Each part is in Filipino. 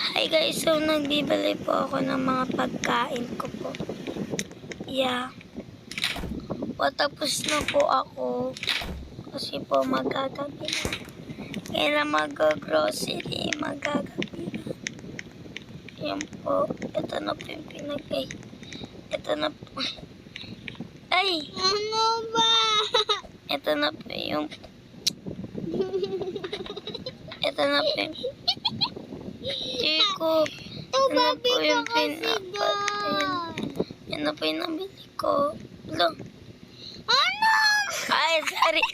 Hi guys, so nagbibili po ako ng mga pagkain ko po. Yeah. O tapos na po ako. Kasi po magagabi na. Kailan mag-grocery, magagabi na. Yan po. Ito na po yung pinagay. Ito na po. Ay! Ano ba? Ito na po yung... Ito na po yung... Chico. Yan na po yung pinapat. Yan na po yung nabili ko. Look. Ano? Ay, sorry.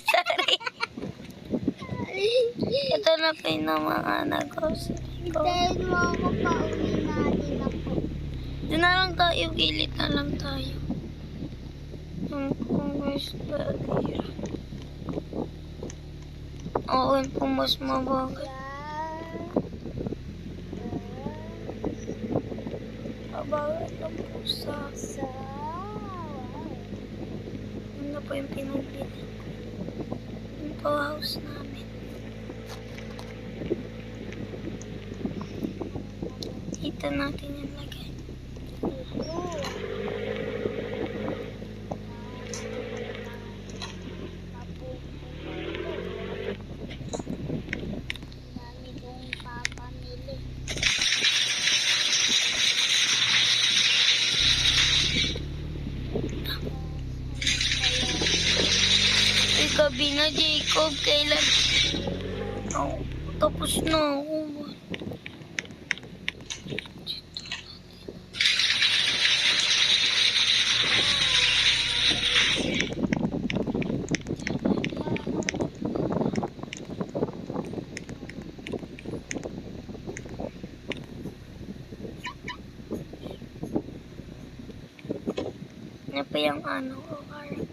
Ito na po yung mga nag-grocery ko. Dahil mo ako pauwi natin ako. Doon na lang tayo, gilid na lang tayo. Yung Congress Bagay. Oo, yung po mas mabagal. Mabagal lang po sa... Ano po yung pinagbili ko. Yung po house namin. Dito natin yung lagay. Dami kong papamili. Ay, gabi na, Jacob. Kailan? Oh, tapos na ako. Ano pa yung ano ko, karang?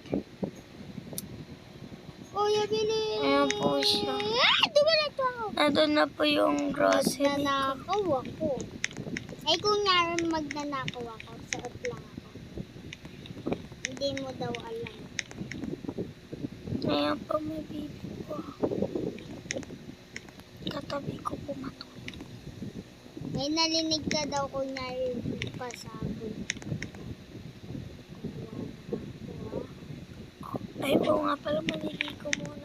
Kuya, bili. Ayan po siya. Dumalat ako. Nandun na po yung grocery ko. Magnanakaw ako. Ay, kung naroon magnanakaw ako, suot lang ako. Hindi mo daw alam. Ayan po, may bibi po ako. Katabi ko po matulog. May nalinig ka daw kung naroon pasabog. Ay, oo nga pala, maliligo muna